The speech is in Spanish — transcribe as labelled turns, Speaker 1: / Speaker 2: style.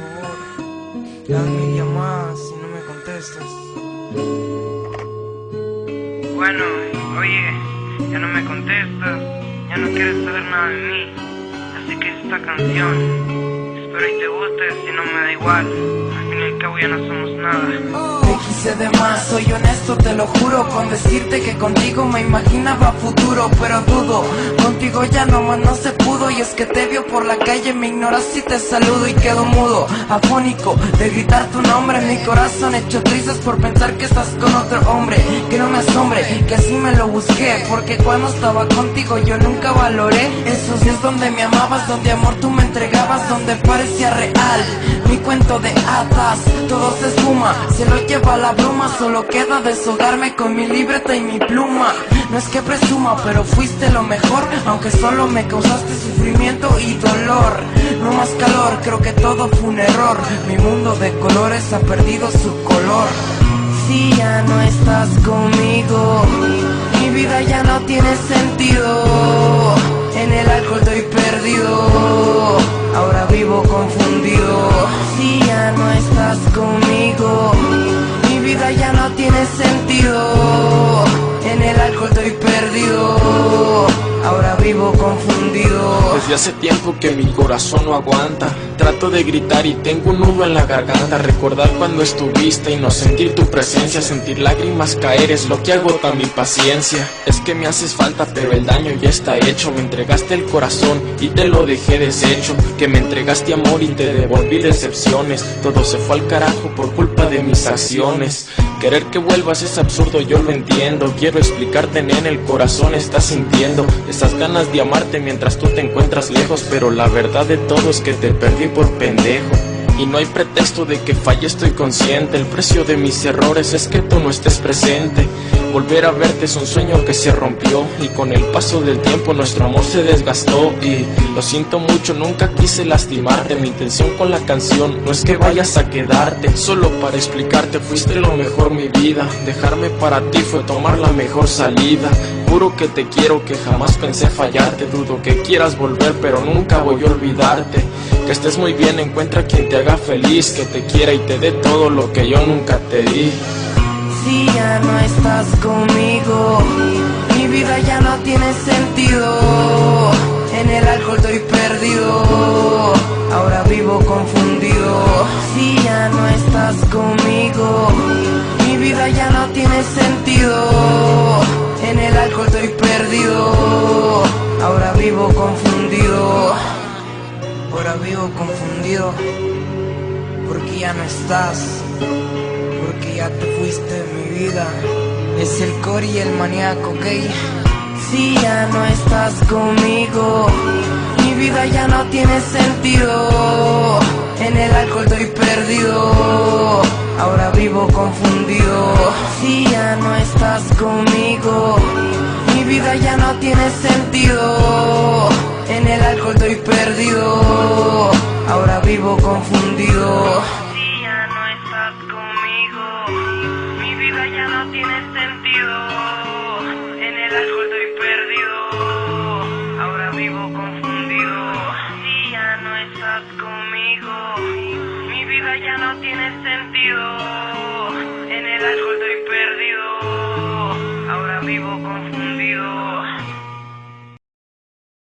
Speaker 1: favor, ya mi llamada si no me contestas. Bueno, oye, ya no me contestas, ya no quieres saber nada de mí, así que esta canción, espero y te guste, si no me da igual, al fin y al cabo ya no somos nada.
Speaker 2: Te quise de más, soy honesto, te lo juro, con decirte que contigo me imaginaba futuro, pero dudo, contigo ya nomás no se pudo, y es que te vio por la calle, me ignoras y te saludo y quedo mudo, afónico, de gritar tu nombre, mi corazón hecho trizas por pensar que estás con otro hombre, que no me asombre, que así me lo busqué, porque cuando estaba contigo yo nunca valoré esos días donde me amabas, donde amor tú me entregabas, donde parecía real, mi cuento de hadas, todo se esfuma, se lo lleva la bruma, solo queda deshogarme con mi libreta y mi pluma. No es que presuma, pero fuiste lo mejor, aunque solo me causaste sufrimiento y dolor. No más calor, creo que todo fue un error, mi mundo de colores ha perdido su color. Si ya no estás conmigo, mi vida ya no tiene sentido, en el alcohol estoy perdido, ahora vivo confundido. Si ya no estás conmigo, mi vida ya no tiene sentido, en el alcohol estoy perdido, ahora vivo confundido.
Speaker 3: Desde hace tiempo que mi corazón no aguanta, trato de gritar y tengo un nudo en la garganta. Recordar cuando estuviste y no sentir tu presencia, sentir lágrimas caer es lo que agota mi paciencia. Es que me haces falta pero el daño ya está hecho. Me entregaste el corazón y te lo dejé deshecho, que me entregaste amor y te devolví decepciones. Todo se fue al carajo por culpa de mis acciones. Querer que vuelvas es absurdo, yo lo entiendo. Quiero explicarte, nena, el corazón está sintiendo esas ganas de amarte mientras tú te encuentras lejos, pero la verdad de todo es que te perdí por pendejo. Y no hay pretexto de que falle, estoy consciente. El precio de mis errores es que tú no estés presente. Volver a verte es un sueño que se rompió, y con el paso del tiempo nuestro amor se desgastó. Y lo siento mucho, nunca quise lastimarte. Mi intención con la canción no es que vayas a quedarte, solo para explicarte fuiste lo mejor mi vida. Dejarme para ti fue tomar la mejor salida. Juro que te quiero, que jamás pensé fallarte. Dudo que quieras volver, pero nunca voy a olvidarte. Que estés muy bien, encuentra quien te haga feliz, que te quiera y te dé todo lo que yo nunca te di.
Speaker 2: Si ya no estás conmigo, mi vida ya no tiene sentido, en el alcohol estoy perdido, ahora vivo confundido. Si ya no estás conmigo, mi vida ya no tiene sentido, en el alcohol estoy perdido, ahora vivo confundido.
Speaker 1: Ahora vivo confundido, porque ya no estás, porque ya te fuiste de mi vida. Es el Cory y el maníaco, ¿ok?
Speaker 2: Si ya no estás conmigo, mi vida ya no tiene sentido, en el alcohol estoy perdido, ahora vivo confundido. Si ya no estás conmigo, mi vida ya no tiene sentido, en el alcohol estoy perdido, ahora vivo confundido.
Speaker 1: Si ya no estás conmigo, mi vida ya no tiene sentido, en el alcohol estoy perdido, ahora vivo confundido. Si ya no estás conmigo, mi vida ya no tiene sentido.